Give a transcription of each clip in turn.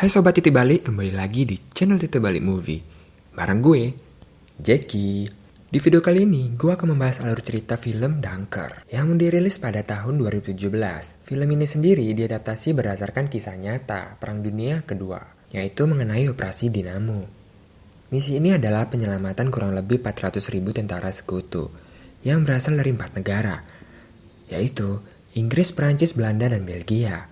Hai Sobat Titi Balik, kembali lagi di channel Titi Balik Movie. Bareng gue, Jackie. Di video kali ini, gue akan membahas alur cerita film Dunkirk yang dirilis pada tahun 2017. Film ini sendiri diadaptasi berdasarkan kisah nyata Perang Dunia Kedua, yaitu mengenai Operasi Dinamo. Misi ini adalah penyelamatan kurang lebih 400.000 tentara sekutu yang berasal dari 4 negara, yaitu Inggris, Prancis, Belanda, dan Belgia.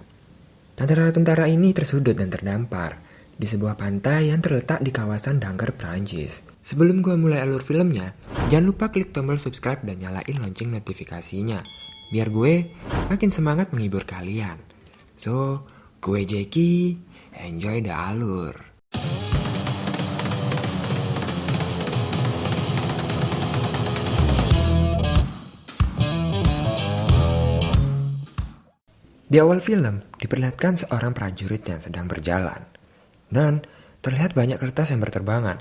Tentara-tentara ini tersudut dan terdampar di sebuah pantai yang terletak di kawasan Dunkirk, Prancis. Sebelum gue mulai alur filmnya, jangan lupa klik tombol subscribe dan nyalain lonceng notifikasinya, biar gue makin semangat menghibur kalian. So, gue Jackie, enjoy the alur. Di awal film, diperlihatkan seorang prajurit yang sedang berjalan, dan terlihat banyak kertas yang berterbangan.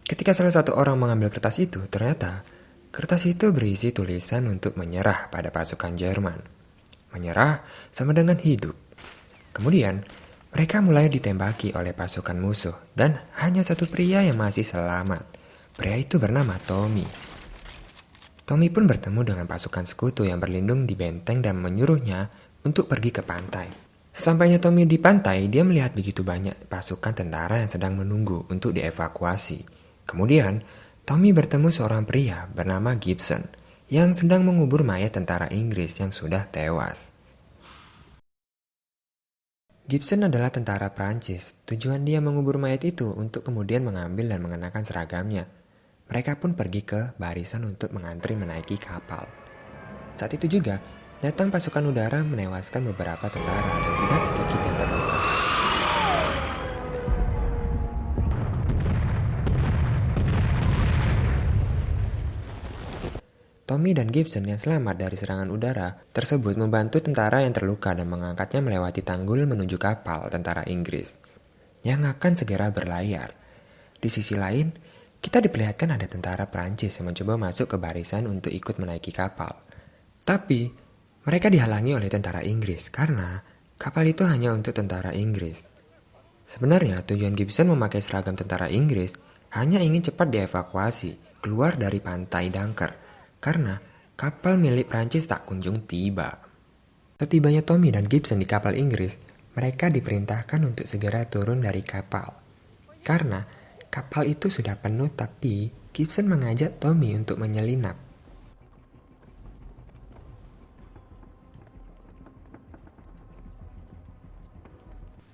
Ketika salah satu orang mengambil kertas itu, ternyata kertas itu berisi tulisan untuk menyerah pada pasukan Jerman. Menyerah sama dengan hidup. Kemudian, mereka mulai ditembaki oleh pasukan musuh, dan hanya satu pria yang masih selamat. Pria itu bernama Tommy. Tommy pun bertemu dengan pasukan sekutu yang berlindung di benteng dan menyuruhnya untuk pergi ke pantai. Sesampainya Tommy di pantai, dia melihat begitu banyak pasukan tentara yang sedang menunggu untuk dievakuasi. Kemudian, Tommy bertemu seorang pria bernama Gibson yang sedang mengubur mayat tentara Inggris yang sudah tewas. Gibson adalah tentara Prancis. Tujuan dia mengubur mayat itu untuk kemudian mengambil dan mengenakan seragamnya. Mereka pun pergi ke barisan untuk mengantri menaiki kapal. Saat itu juga, datang pasukan udara menewaskan beberapa tentara dan tidak sedikit yang terluka. Tommy dan Gibson yang selamat dari serangan udara tersebut membantu tentara yang terluka dan mengangkatnya melewati tanggul menuju kapal tentara Inggris yang akan segera berlayar. Di sisi lain, kita diperlihatkan ada tentara Prancis yang mencoba masuk ke barisan untuk ikut menaiki kapal. Tapi mereka dihalangi oleh tentara Inggris karena kapal itu hanya untuk tentara Inggris. Sebenarnya tujuan Gibson memakai seragam tentara Inggris hanya ingin cepat dievakuasi keluar dari pantai Dunkirk karena kapal milik Prancis tak kunjung tiba. Setibanya Tommy dan Gibson di kapal Inggris, mereka diperintahkan untuk segera turun dari kapal. Karena kapal itu sudah penuh, tapi Gibson mengajak Tommy untuk menyelinap.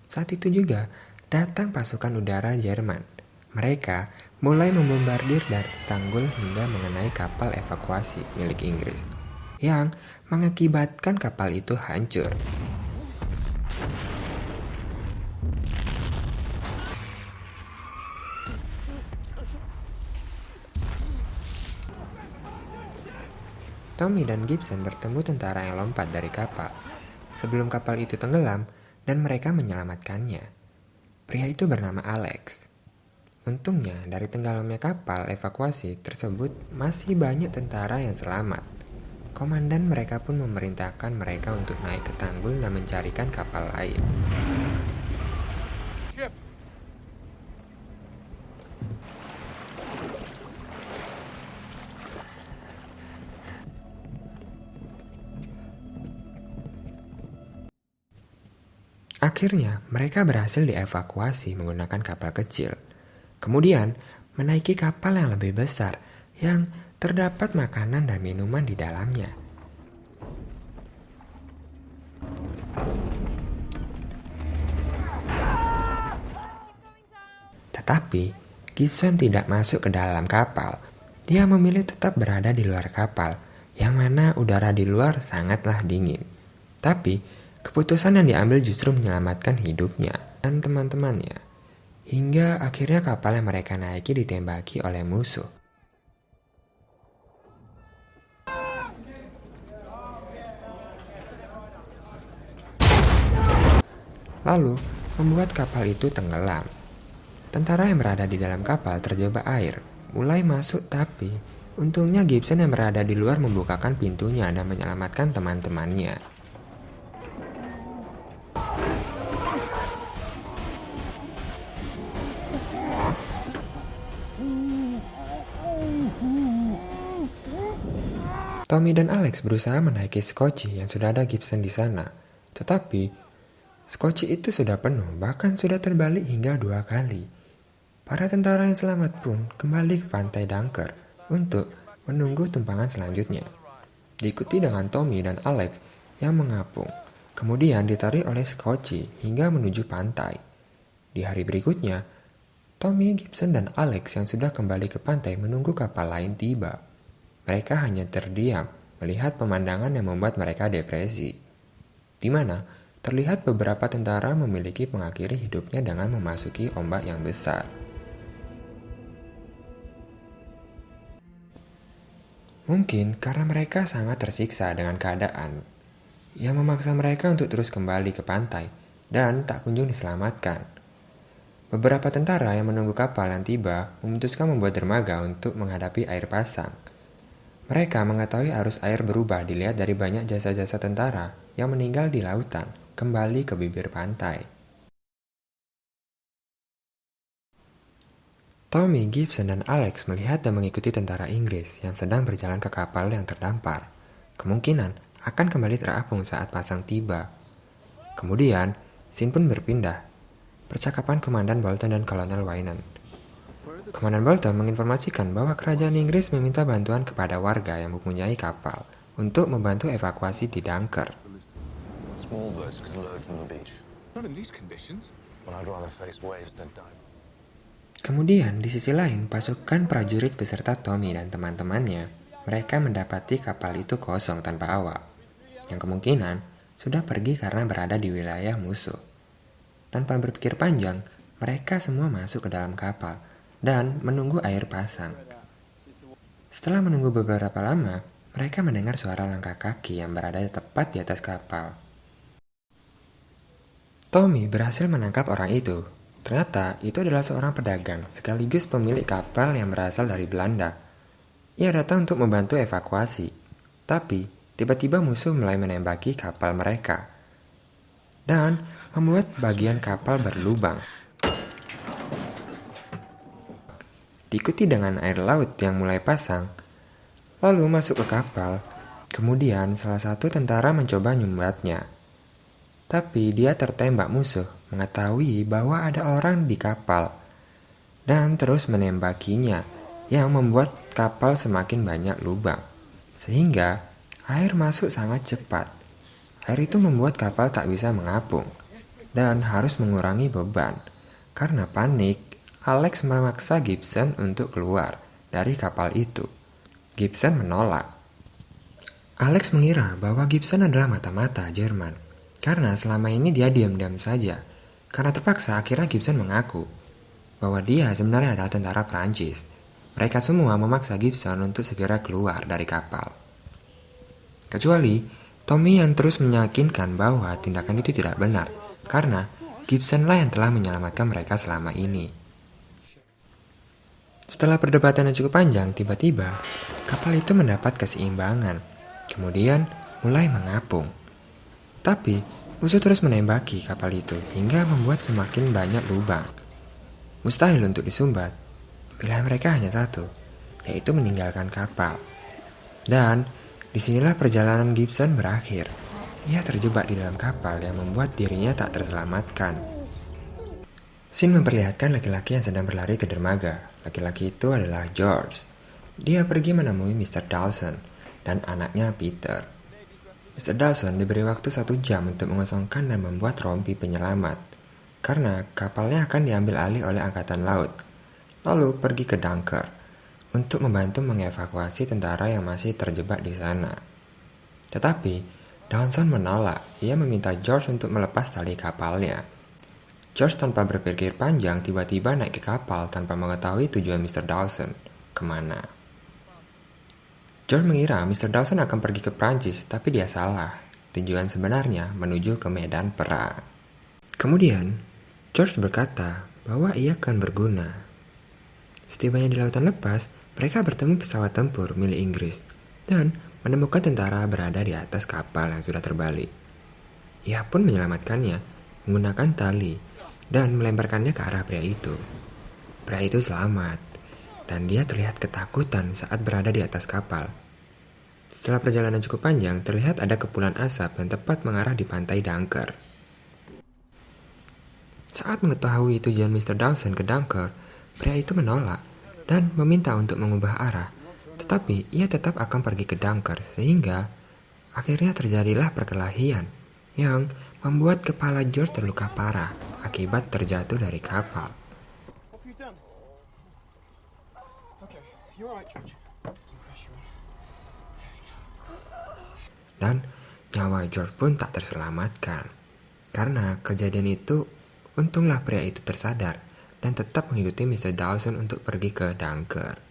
Saat itu juga datang pasukan udara Jerman. Mereka mulai membombardir dari tanggul hingga mengenai kapal evakuasi milik Inggris, yang mengakibatkan kapal itu hancur. Tommy dan Gibson bertemu tentara yang lompat dari kapal sebelum kapal itu tenggelam, dan mereka menyelamatkannya. Pria itu bernama Alex. Untungnya dari tenggelamnya kapal evakuasi tersebut masih banyak tentara yang selamat. Komandan mereka pun memerintahkan mereka untuk naik ke tanggul dan mencarikan kapal lain. Akhirnya, mereka berhasil dievakuasi menggunakan kapal kecil. Kemudian, menaiki kapal yang lebih besar yang terdapat makanan dan minuman di dalamnya. Tetapi, Gibson tidak masuk ke dalam kapal. Dia memilih tetap berada di luar kapal, yang mana udara di luar sangatlah dingin. Tapi, keputusan yang diambil justru menyelamatkan hidupnya dan teman-temannya, hingga akhirnya kapal yang mereka naiki ditembaki oleh musuh. Lalu, membuat kapal itu tenggelam. Tentara yang berada di dalam kapal terjebak air, mulai masuk, tapi untungnya Gibson yang berada di luar membukakan pintunya dan menyelamatkan teman-temannya. Tommy dan Alex berusaha menaiki skoci yang sudah ada Gibson di sana. Tetapi, skoci itu sudah penuh, bahkan sudah terbalik hingga 2 kali. Para tentara yang selamat pun kembali ke pantai Dunker untuk menunggu tumpangan selanjutnya. Diikuti dengan Tommy dan Alex yang mengapung, kemudian ditarik oleh skoci hingga menuju pantai. Di hari berikutnya, Tommy, Gibson, dan Alex yang sudah kembali ke pantai menunggu kapal lain tiba. Mereka hanya terdiam melihat pemandangan yang membuat mereka depresi, di mana terlihat beberapa tentara memiliki mengakhiri hidupnya dengan memasuki ombak yang besar. Mungkin karena mereka sangat tersiksa dengan keadaan yang memaksa mereka untuk terus kembali ke pantai dan tak kunjung diselamatkan. Beberapa tentara yang menunggu kapal yang tiba memutuskan membuat dermaga untuk menghadapi air pasang. Mereka mengetahui arus air berubah dilihat dari banyak jasa-jasa tentara yang meninggal di lautan kembali ke bibir pantai. Tommy, Gibson, dan Alex melihat dan mengikuti tentara Inggris yang sedang berjalan ke kapal yang terdampar. Kemungkinan akan kembali terapung saat pasang tiba. Kemudian, scene pun berpindah. Percakapan Komandan Bolton dan Kolonel Wynan. Komandan Bolton menginformasikan bahwa kerajaan Inggris meminta bantuan kepada warga yang mempunyai kapal untuk membantu evakuasi di Dunker. Kemudian di sisi lain, pasukan prajurit beserta Tommy dan teman-temannya, mereka mendapati kapal itu kosong tanpa awak, yang kemungkinan sudah pergi karena berada di wilayah musuh. Tanpa berpikir panjang, mereka semua masuk ke dalam kapal dan menunggu air pasang. Setelah menunggu beberapa lama, mereka mendengar suara langkah kaki yang berada tepat di atas kapal. Tommy berhasil menangkap orang itu. Ternyata itu adalah seorang pedagang sekaligus pemilik kapal yang berasal dari Belanda. Ia datang untuk membantu evakuasi, tapi tiba-tiba musuh mulai menembaki kapal mereka dan membuat bagian kapal berlubang. Diikuti dengan air laut yang mulai pasang, lalu masuk ke kapal. Kemudian salah satu tentara mencoba nyumbatnya. Tapi dia tertembak musuh, mengetahui bahwa ada orang di kapal, dan terus menembakinya, yang membuat kapal semakin banyak lubang. Sehingga air masuk sangat cepat. Air itu membuat kapal tak bisa mengapung, dan harus mengurangi beban. Karena panik, Alex memaksa Gibson untuk keluar dari kapal itu. Gibson menolak. Alex mengira bahwa Gibson adalah mata-mata Jerman, karena selama ini dia diam-diam saja. Karena terpaksa, akhirnya Gibson mengaku bahwa dia sebenarnya adalah tentara Prancis. Mereka semua memaksa Gibson untuk segera keluar dari kapal. Kecuali Tommy yang terus meyakinkan bahwa tindakan itu tidak benar, karena Gibson lah yang telah menyelamatkan mereka selama ini. Setelah perdebatan yang cukup panjang, tiba-tiba kapal itu mendapat keseimbangan, kemudian mulai mengapung. Tapi musuh terus menembaki kapal itu hingga membuat semakin banyak lubang. Mustahil untuk disumbat. Pilihan mereka hanya satu, yaitu meninggalkan kapal. Dan disinilah perjalanan Gibson berakhir. Ia terjebak di dalam kapal yang membuat dirinya tak terselamatkan. Scene memperlihatkan laki-laki yang sedang berlari ke dermaga. Laki-laki itu adalah George. Dia pergi menemui Mr. Dawson dan anaknya Peter. Mr. Dawson diberi waktu 1 jam untuk mengosongkan dan membuat rompi penyelamat, karena kapalnya akan diambil alih oleh Angkatan Laut, lalu pergi ke Dunker untuk membantu mengevakuasi tentara yang masih terjebak di sana. Tetapi Dawson menolak. Ia meminta George untuk melepas tali kapalnya. George tanpa berpikir panjang tiba-tiba naik ke kapal tanpa mengetahui tujuan Mr. Dawson kemana. George mengira Mr. Dawson akan pergi ke Prancis, tapi dia salah. Tujuan sebenarnya menuju ke medan perang. Kemudian, George berkata bahwa ia akan berguna. Setibanya di lautan lepas, mereka bertemu pesawat tempur milik Inggris dan menemukan tentara berada di atas kapal yang sudah terbalik. Ia pun menyelamatkannya menggunakan tali dan melemparkannya ke arah pria itu. Pria itu selamat, dan dia terlihat ketakutan saat berada di atas kapal. Setelah perjalanan cukup panjang, terlihat ada kepulan asap yang tepat mengarah di pantai Dunker. Saat mengetahui tujuan Mr. Dawson ke Dunker, pria itu menolak dan meminta untuk mengubah arah. Tetapi ia tetap akan pergi ke Dunker sehingga akhirnya terjadilah perkelahian yang membuat kepala George terluka parah akibat terjatuh dari kapal. Dan nyawa George pun tak terselamatkan. Karena kejadian itu, untunglah pria itu tersadar dan tetap mengikuti Mr. Dawson untuk pergi ke Dunker.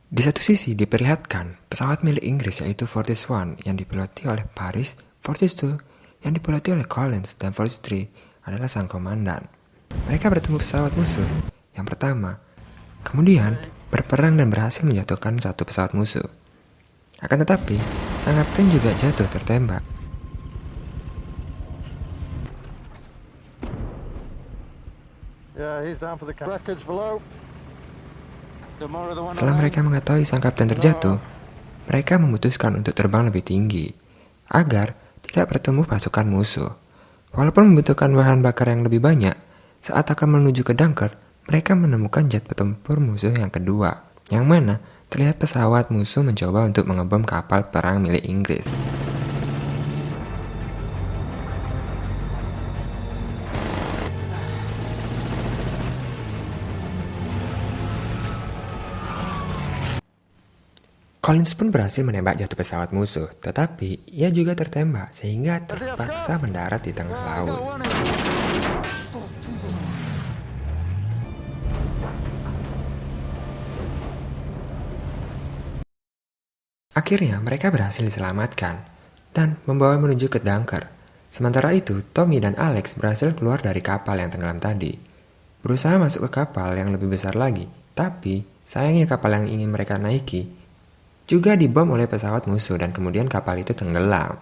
Di satu sisi diperlihatkan pesawat milik Inggris yaitu Fortress 1 yang dipiloti oleh Paris, Fortress 2 yang dipiloti oleh Collins, dan Fortress 3 adalah sang komandan. Mereka bertemu pesawat musuh yang pertama, kemudian berperang dan berhasil menjatuhkan satu pesawat musuh. Akan tetapi, sang kapten juga jatuh tertembak. Setelah mereka mengetahui sang kapten terjatuh, mereka memutuskan untuk terbang lebih tinggi agar tidak bertemu pasukan musuh. Walaupun membutuhkan bahan bakar yang lebih banyak, saat akan menuju ke Dunker, mereka menemukan jet tempur musuh yang kedua, yang mana terlihat pesawat musuh mencoba untuk mengebom kapal perang milik Inggris. Collins pun berhasil menembak jatuh pesawat musuh, tetapi ia juga tertembak sehingga terpaksa mendarat di tengah laut. Akhirnya mereka berhasil diselamatkan dan membawa menuju ke Dunker. Sementara itu, Tommy dan Alex berhasil keluar dari kapal yang tenggelam tadi. Berusaha masuk ke kapal yang lebih besar lagi, tapi sayangnya kapal yang ingin mereka naiki juga dibom oleh pesawat musuh dan kemudian kapal itu tenggelam.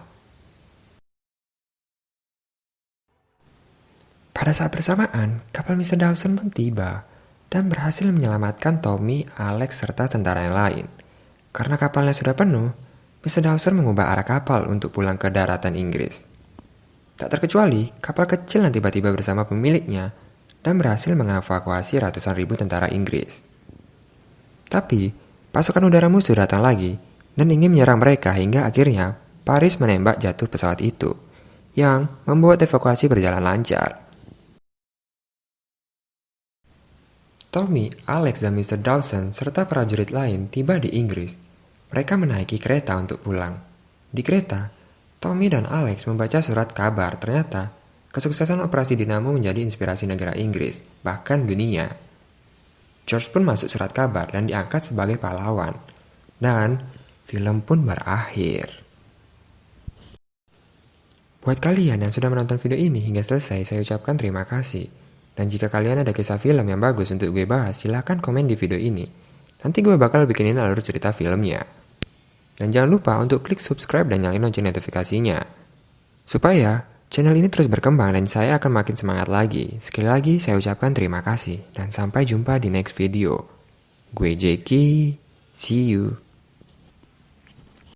Pada saat bersamaan, kapal Mr. Dawson pun tiba dan berhasil menyelamatkan Tommy, Alex, serta tentara yang lain. Karena kapalnya sudah penuh, Mr. Dawson mengubah arah kapal untuk pulang ke daratan Inggris. Tak terkecuali, kapal kecil yang tiba-tiba bersama pemiliknya dan berhasil mengevakuasi ratusan ribu tentara Inggris. Tapi, pasukan udara musuh datang lagi dan ingin menyerang mereka hingga akhirnya Paris menembak jatuh pesawat itu, yang membuat evakuasi berjalan lancar. Tommy, Alex, dan Mr. Dawson serta prajurit lain tiba di Inggris. Mereka menaiki kereta untuk pulang. Di kereta, Tommy dan Alex membaca surat kabar. Ternyata, kesuksesan operasi Dinamo menjadi inspirasi negara Inggris, bahkan dunia. George pun masuk surat kabar dan diangkat sebagai pahlawan. Dan film pun berakhir. Buat kalian yang sudah menonton video ini hingga selesai, saya ucapkan terima kasih. Dan jika kalian ada kisah film yang bagus untuk gue bahas, silahkan komen di video ini. Nanti gue bakal bikinin alur cerita filmnya. Dan jangan lupa untuk klik subscribe dan nyalain lonceng notifikasinya. Supaya channel ini terus berkembang dan saya akan makin semangat lagi. Sekali lagi saya ucapkan terima kasih dan sampai jumpa di next video. Gue Jeki, see you.